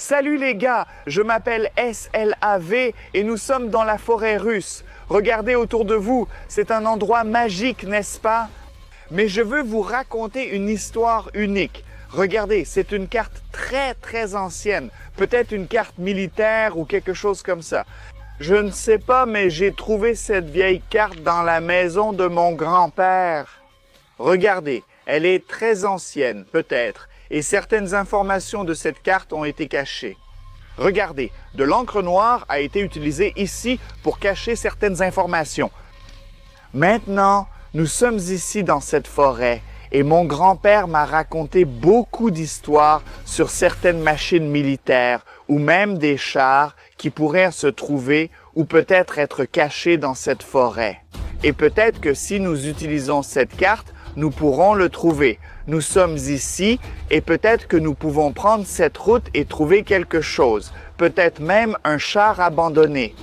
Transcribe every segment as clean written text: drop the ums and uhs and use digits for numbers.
Salut les gars, je m'appelle SLAV et nous sommes dans la forêt russe. Regardez autour de vous, c'est un endroit magique, n'est-ce pas? Mais je veux vous raconter une histoire unique. Regardez, c'est une carte très ancienne, peut-être une carte militaire ou quelque chose comme ça. Je ne sais pas, mais j'ai trouvé cette vieille carte dans la maison de mon grand-père. Regardez, elle est très ancienne, peut-être, et certaines informations de cette carte ont été cachées. Regardez, de l'encre noire a été utilisée ici pour cacher certaines informations. Maintenant, nous sommes ici dans cette forêt et mon grand-père m'a raconté beaucoup d'histoires sur certaines machines militaires ou même des chars qui pourraient se trouver ou peut-être être cachés dans cette forêt. Et peut-être que si nous utilisons cette carte, nous pourrons le trouver. Nous sommes ici et peut-être que nous pouvons prendre cette route et trouver quelque chose, peut-être même un char abandonné.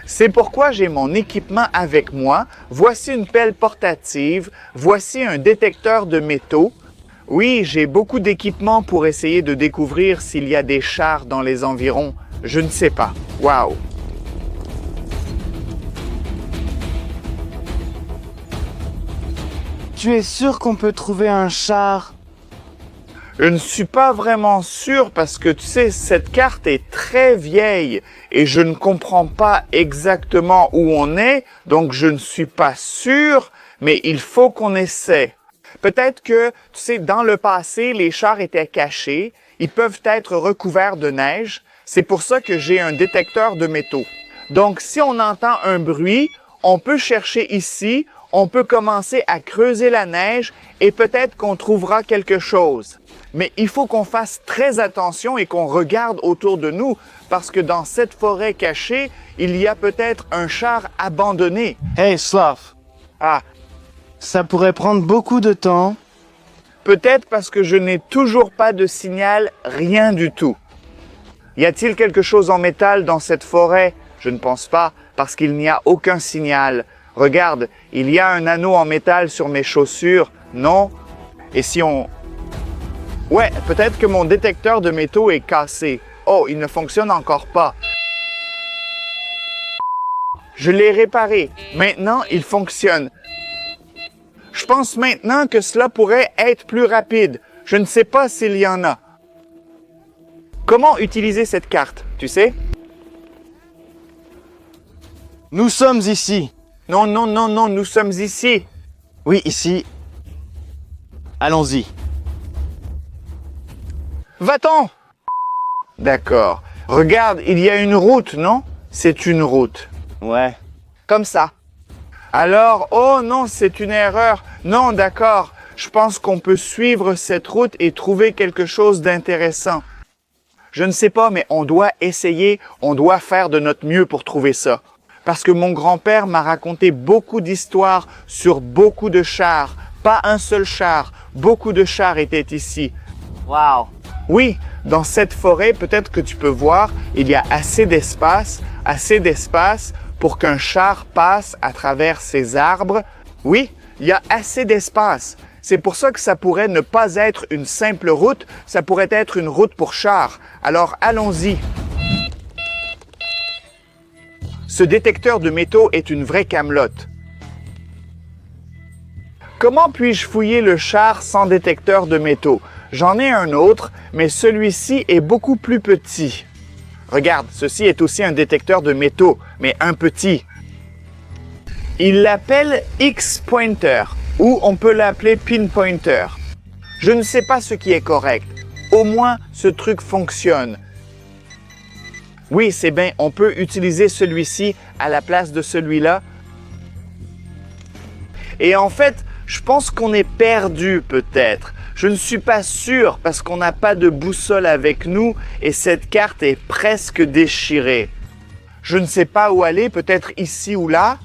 C'est pourquoi j'ai mon équipement avec moi. Voici une pelle portative, voici un détecteur de métaux. Oui, j'ai beaucoup d'équipements pour essayer de découvrir s'il y a des chars dans les environs. Je ne sais pas. Waouh! Tu es sûr qu'on peut trouver un char? Je ne suis pas vraiment sûr parce que tu sais, cette carte est très vieille et je ne comprends pas exactement où on est, donc je ne suis pas sûr, mais il faut qu'on essaie. Peut-être que, tu sais, dans le passé, les chars étaient cachés, ils peuvent être recouverts de neige, c'est pour ça que j'ai un détecteur de métaux. Donc, si on entend un bruit, on peut chercher ici, on peut commencer à creuser la neige et peut-être qu'on trouvera quelque chose. Mais il faut qu'on fasse très attention et qu'on regarde autour de nous parce que dans cette forêt cachée, il y a peut-être un char abandonné. Hey, Slav. Ah, Ça pourrait prendre beaucoup de temps. peut-être parce que je n'ai toujours pas de signal, rien du tout. Y a-t-il quelque chose en métal dans cette forêt? Je ne pense pas parce qu'il n'y a aucun signal. Regarde, il y a un anneau en métal sur mes chaussures, non? Et si on... Ouais, peut-être que mon détecteur de métaux est cassé. Oh, il ne fonctionne encore pas. Je l'ai réparé. Maintenant, il fonctionne. Je pense maintenant que cela pourrait être plus rapide. Je ne sais pas s'il y en a. Comment utiliser cette carte, tu sais? Nous sommes ici. Non, nous sommes ici. Oui, ici. Allons-y. Va-t'en! D'accord. Regarde, il y a une route, non? C'est une route. Ouais. Comme ça. Alors, oh non, c'est une erreur. Non, d'accord. Je pense qu'on peut suivre cette route et trouver quelque chose d'intéressant. Je ne sais pas, mais on doit essayer, on doit faire de notre mieux pour trouver ça. Parce que mon grand-père m'a raconté beaucoup d'histoires sur beaucoup de chars. Pas un seul char, beaucoup de chars étaient ici. Wow. Oui, dans cette forêt, peut-être que tu peux voir, il y a assez d'espace pour qu'un char passe à travers ces arbres. Oui, il y a assez d'espace. C'est pour ça que ça pourrait ne pas être une simple route, ça pourrait être une route pour chars. Alors allons-y. Ce détecteur de métaux est une vraie camelote. Comment puis-je fouiller le char sans détecteur de métaux? J'en ai un autre, mais celui-ci est beaucoup plus petit. Regarde, ceci est aussi un détecteur de métaux, mais un petit. Il l'appelle X-Pointer, ou on peut l'appeler Pinpointer. Je ne sais pas ce qui est correct. Au moins, ce truc fonctionne. Oui, c'est bien, on peut utiliser celui-ci à la place de celui-là. Et en fait, je pense qu'on est perdu peut-être. Je ne suis pas sûr parce qu'on n'a pas de boussole avec nous et cette carte est presque déchirée. Je ne sais pas où aller, peut-être ici ou là.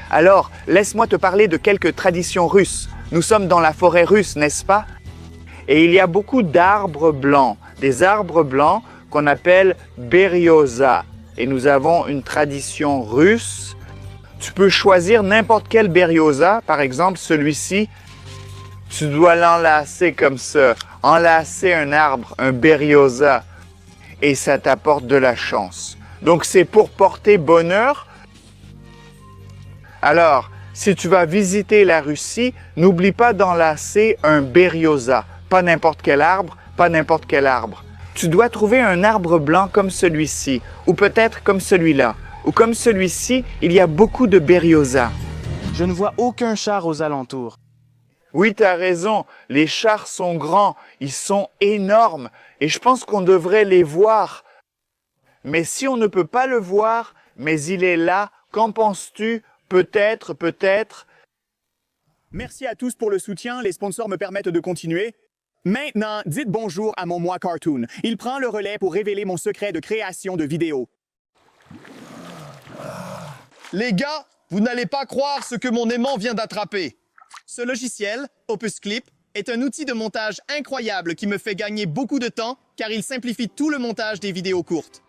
Alors, laisse-moi te parler de quelques traditions russes. Nous sommes dans la forêt russe, n'est-ce pas? Et il y a beaucoup d'arbres blancs, des arbres blancs qu'on appelle beriosa. Et nous avons une tradition russe. Tu peux choisir n'importe quel beriosa, par exemple celui-ci. Tu dois l'enlacer comme ça, enlacer un arbre, un beriosa. et ça t'apporte de la chance. Donc c'est pour porter bonheur. Alors, si tu vas visiter la Russie, n'oublie pas d'enlacer un beriosa. Pas n'importe quel arbre, pas n'importe quel arbre. Tu dois trouver un arbre blanc comme celui-ci, ou peut-être comme celui-là, ou comme celui-ci, il y a beaucoup de beriosa. Je ne vois aucun char aux alentours. Oui, tu as raison, les chars sont grands, ils sont énormes, et je pense qu'on devrait les voir. Mais si on ne peut pas le voir, mais il est là, qu'en penses-tu? Peut-être, peut-être. Merci à tous pour le soutien, les sponsors me permettent de continuer. Maintenant, dites bonjour à mon moi cartoon. Il prend le relais pour révéler mon secret de création de vidéos. Les gars, vous n'allez pas croire ce que mon aimant vient d'attraper. Ce logiciel, Opus Clip, est un outil de montage incroyable qui me fait gagner beaucoup de temps car il simplifie tout le montage des vidéos courtes.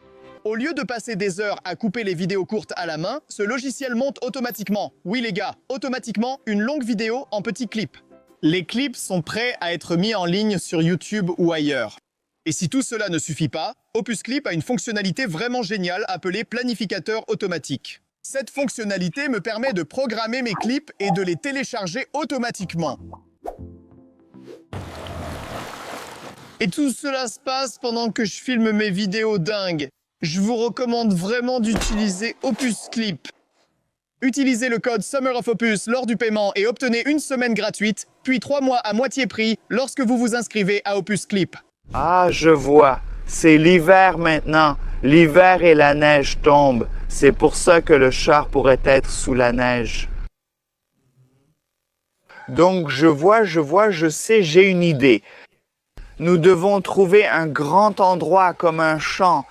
Au lieu de passer des heures à couper les vidéos courtes à la main, ce logiciel monte automatiquement. Oui les gars, automatiquement une longue vidéo en petits clips. Les clips sont prêts à être mis en ligne sur YouTube ou ailleurs. Et si tout cela ne suffit pas, Opus Clip a une fonctionnalité vraiment géniale appelée planificateur automatique. Cette fonctionnalité me permet de programmer mes clips et de les télécharger automatiquement. Et tout cela se passe pendant que je filme mes vidéos dingues. Je vous recommande vraiment d'utiliser Opus Clip. Utilisez le code Summer of Opus lors du paiement et obtenez une semaine gratuite, puis 3 mois à moitié prix lorsque vous vous inscrivez à Opus Clip. Ah, je vois. C'est l'hiver maintenant. L'hiver et la neige tombent. C'est pour ça que le char pourrait être sous la neige. Donc, je sais, j'ai une idée. Nous devons trouver un grand endroit comme un champ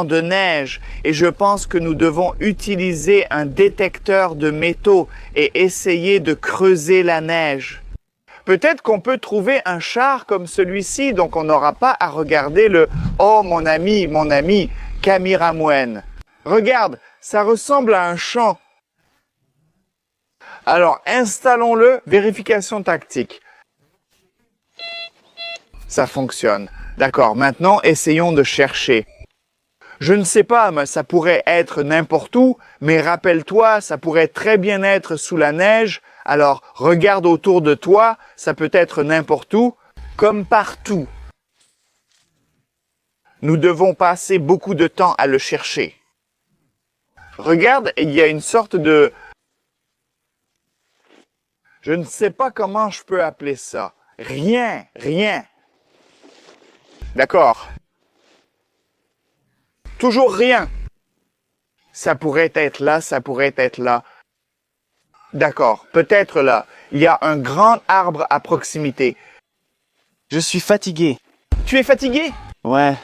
de neige, et je pense que nous devons utiliser un détecteur de métaux et essayer de creuser la neige. Peut-être qu'on peut trouver un char comme celui-ci, donc on n'aura pas à regarder le « Oh, mon ami, Kamiramwen ». Regarde, ça ressemble à un champ. Alors, installons-le, vérification tactique. Ça fonctionne. D'accord, maintenant, essayons de chercher. Je ne sais pas, mais ça pourrait être n'importe où, mais rappelle-toi, ça pourrait très bien être sous la neige. Alors, regarde autour de toi, ça peut être n'importe où, comme partout. Nous devons passer beaucoup de temps à le chercher. Regarde, il y a une sorte de... Je ne sais pas comment je peux appeler ça. Rien. D'accord. Toujours rien. Ça pourrait être là, ça pourrait être là. D'accord, peut-être là. Il y a un grand arbre à proximité. Je suis fatigué. Tu es fatigué? Ouais.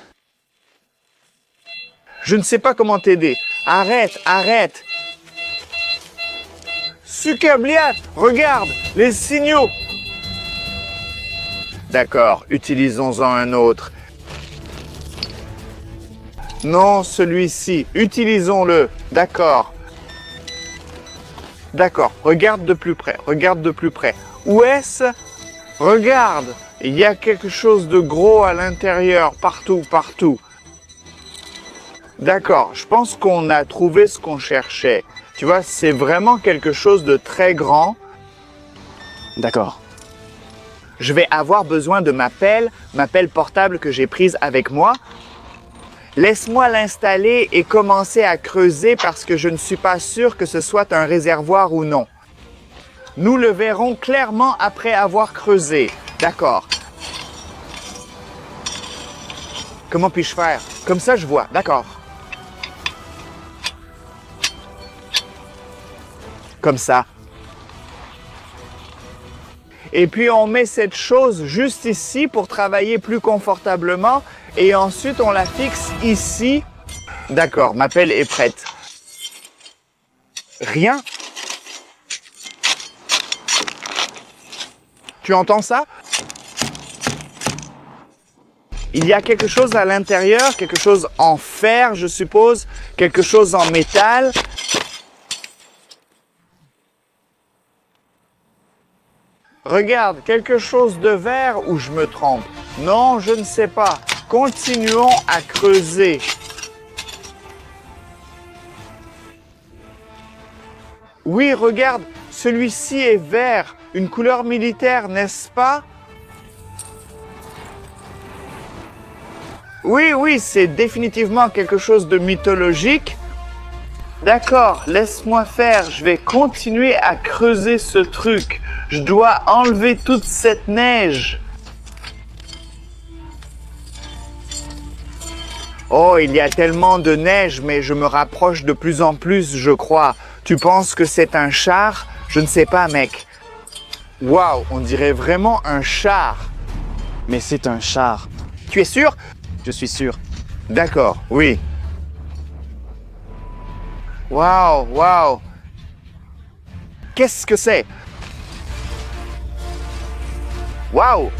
Je ne sais pas comment t'aider. Arrête. Sukabliat, regarde, les signaux. D'accord, utilisons-en un autre. Non, celui-ci, utilisons-le. D'accord. D'accord, regarde de plus près. Où est-ce? Regarde, il y a quelque chose de gros à l'intérieur, partout. D'accord, je pense qu'on a trouvé ce qu'on cherchait. Tu vois, c'est vraiment quelque chose de très grand. D'accord. Je vais avoir besoin de ma pelle portable que j'ai prise avec moi. Laisse-moi l'installer et commencer à creuser parce que je ne suis pas sûr que ce soit un réservoir ou non. Nous le verrons clairement après avoir creusé. D'accord. Comment puis-je faire? Comme ça, je vois. D'accord. Comme ça. Et puis, on met cette chose juste ici pour travailler plus confortablement. Et ensuite, on la fixe ici. D'accord, ma pelle est prête. Rien. Tu entends ça? Il y a quelque chose à l'intérieur, quelque chose en fer, je suppose, quelque chose en métal. Regarde, quelque chose de vert ou je me trompe? Non, je ne sais pas. Continuons à creuser. Oui, regarde, celui-ci est vert, une couleur militaire, n'est-ce pas? Oui, oui, c'est définitivement quelque chose de mythologique. D'accord, laisse-moi faire, je vais continuer à creuser ce truc. Je dois enlever toute cette neige. Oh, il y a tellement de neige, mais je me rapproche de plus en plus, je crois. Tu penses que c'est un char? Je ne sais pas, mec. Waouh, on dirait vraiment un char. Mais c'est un char. Tu es sûr? Je suis sûr. D'accord, oui. Waouh, waouh. Qu'est-ce que c'est? Waouh.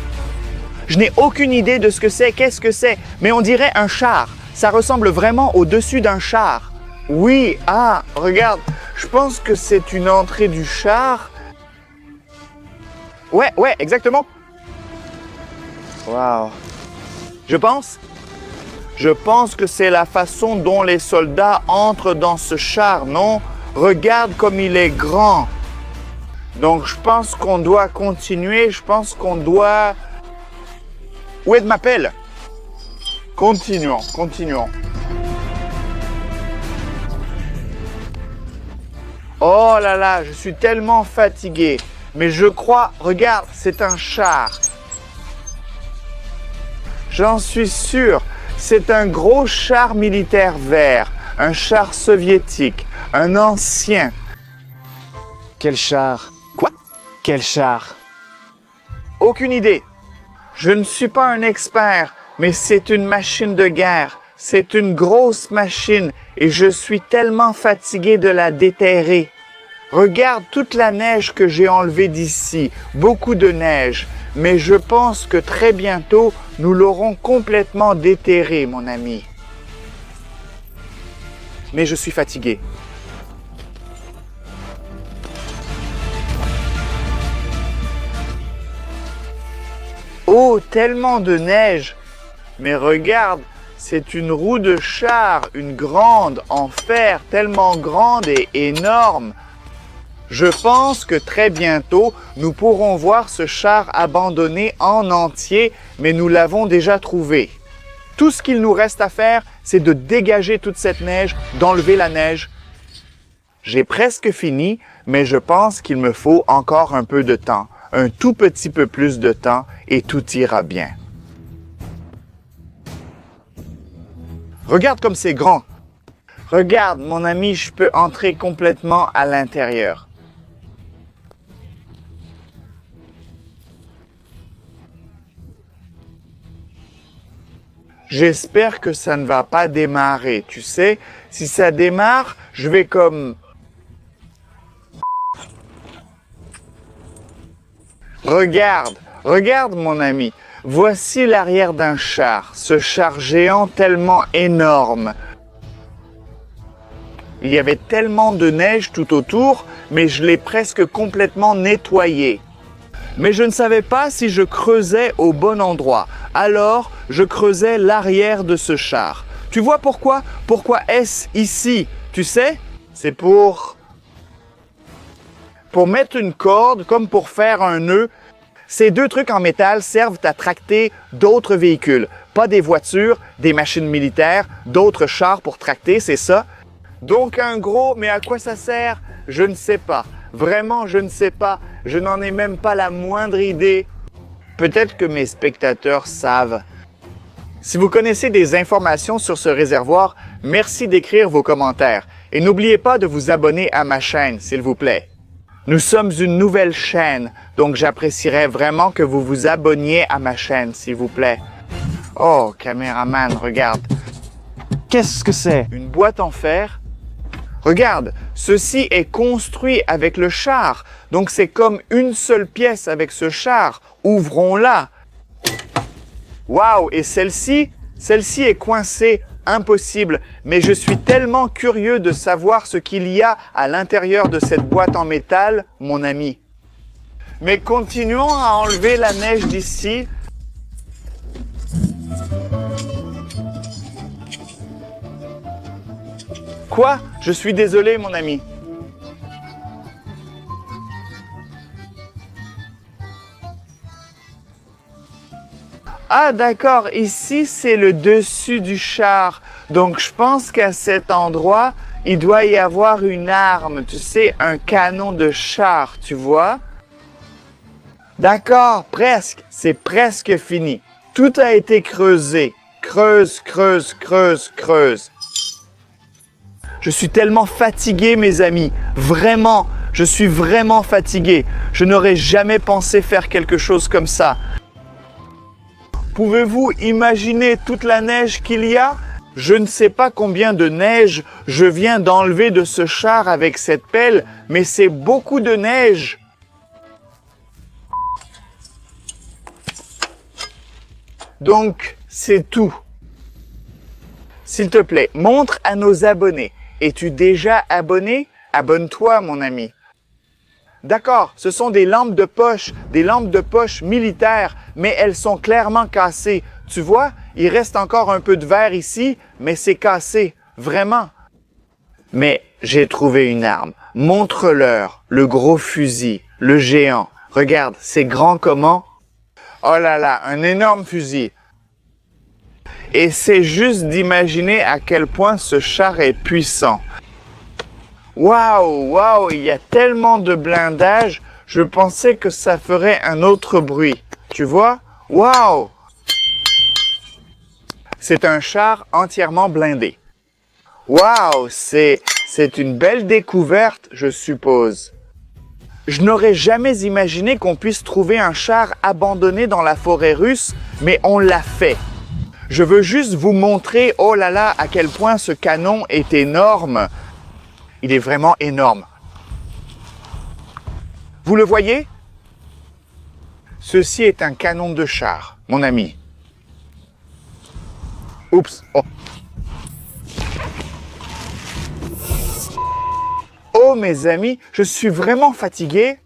Je n'ai aucune idée de ce que c'est, qu'est-ce que c'est, mais on dirait un char. Ça ressemble vraiment au-dessus d'un char. Oui, ah, regarde, je pense que c'est une entrée du char. Ouais, exactement. Waouh. Je pense que c'est la façon dont les soldats entrent dans ce char, non? Regarde comme il est grand. Donc, je pense qu'on doit continuer. Je pense qu'on doit... Où est ma pelle? Continuons. Oh là là, je suis tellement fatigué. Mais je crois... Regarde, c'est un char. J'en suis sûr. C'est un gros char militaire vert, un char soviétique, un ancien. Quel char? Quoi? Quel char? Aucune idée. Je ne suis pas un expert, mais c'est une machine de guerre. C'est une grosse machine et je suis tellement fatigué de la déterrer. Regarde toute la neige que j'ai enlevée d'ici, beaucoup de neige. Mais je pense que très bientôt, nous l'aurons complètement déterré, mon ami. Mais je suis fatigué. Oh, tellement de neige! Mais regarde, c'est une roue de char, une grande, en fer, tellement grande et énorme. Je pense que très bientôt, nous pourrons voir ce char abandonné en entier, mais nous l'avons déjà trouvé. Tout ce qu'il nous reste à faire, c'est de dégager toute cette neige, d'enlever la neige. J'ai presque fini, mais je pense qu'il me faut encore un peu de temps, un tout petit peu plus de temps, et tout ira bien. Regarde comme c'est grand. Regarde, mon ami, je peux entrer complètement à l'intérieur. J'espère que ça ne va pas démarrer, tu sais. Si ça démarre, je vais comme... Regarde mon ami. Voici l'arrière d'un char. Ce char géant tellement énorme. Il y avait tellement de neige tout autour, mais je l'ai presque complètement nettoyé. Mais je ne savais pas si je creusais au bon endroit. Alors, je creusais l'arrière de ce char. Tu vois pourquoi? Pourquoi est-ce ici? Tu sais? C'est pour mettre une corde, comme pour faire un nœud. Ces deux trucs en métal servent à tracter d'autres véhicules. Pas des voitures, des machines militaires, d'autres chars pour tracter, c'est ça. Donc un gros, mais à quoi ça sert? Je ne sais pas. Vraiment, je ne sais pas. Je n'en ai même pas la moindre idée. Peut-être que mes spectateurs savent. Si vous connaissez des informations sur ce réservoir, merci d'écrire vos commentaires. Et n'oubliez pas de vous abonner à ma chaîne, s'il vous plaît. Nous sommes une nouvelle chaîne, donc j'apprécierais vraiment que vous vous abonniez à ma chaîne, s'il vous plaît. Oh, caméraman, regarde. Qu'est-ce que c'est? Une boîte en fer. Regarde, ceci est construit avec le char. Donc c'est comme une seule pièce avec ce char. Ouvrons-la. Waouh, et celle-ci est coincée. Impossible. Mais je suis tellement curieux de savoir ce qu'il y a à l'intérieur de cette boîte en métal, mon ami. Mais continuons à enlever la neige d'ici. Quoi? Je suis désolé, mon ami. Ah d'accord, ici c'est le dessus du char. Donc je pense qu'à cet endroit, il doit y avoir une arme, tu sais, un canon de char, tu vois? D'accord, presque, c'est presque fini. Tout a été creusé. Creuse, creuse, creuse, creuse. Je suis tellement fatigué, mes amis. Vraiment, je suis vraiment fatigué. Je n'aurais jamais pensé faire quelque chose comme ça. Pouvez-vous imaginer toute la neige qu'il y a? Je ne sais pas combien de neige je viens d'enlever de ce char avec cette pelle, mais c'est beaucoup de neige. Donc, c'est tout. S'il te plaît, montre à nos abonnés. Es-tu déjà abonné? Abonne-toi, mon ami. D'accord, ce sont des lampes de poche militaires, mais elles sont clairement cassées. Tu vois, il reste encore un peu de verre ici, mais c'est cassé, vraiment. Mais j'ai trouvé une arme. Montre-leur le gros fusil, le géant. Regarde, c'est grand comment? Oh là là, un énorme fusil. Et c'est juste d'imaginer à quel point ce char est puissant. Waouh, waouh, il y a tellement de blindage, je pensais que ça ferait un autre bruit. Tu vois? Waouh! C'est un char entièrement blindé. Waouh, c'est une belle découverte, je suppose. Je n'aurais jamais imaginé qu'on puisse trouver un char abandonné dans la forêt russe, mais on l'a fait. Je veux juste vous montrer, oh là là, à quel point ce canon est énorme. Il est vraiment énorme. Vous le voyez? Ceci est un canon de char, mon ami. Oups. Oh. Oh, mes amis, je suis vraiment fatigué.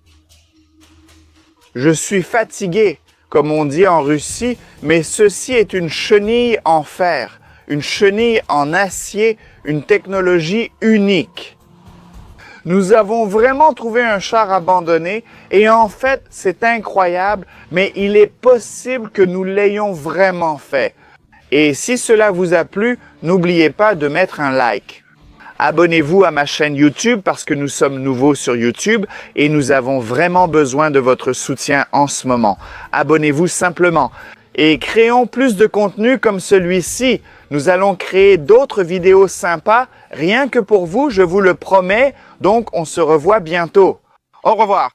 Je suis fatigué, comme on dit en Russie, mais ceci est une chenille en fer, une chenille en acier, une technologie unique. Nous avons vraiment trouvé un char abandonné et en fait, c'est incroyable, mais il est possible que nous l'ayons vraiment fait. Et si cela vous a plu, n'oubliez pas de mettre un like. Abonnez-vous à ma chaîne YouTube parce que nous sommes nouveaux sur YouTube et nous avons vraiment besoin de votre soutien en ce moment. Abonnez-vous simplement. Et créons plus de contenu comme celui-ci. Nous allons créer d'autres vidéos sympas, rien que pour vous, je vous le promets. Donc, on se revoit bientôt. Au revoir.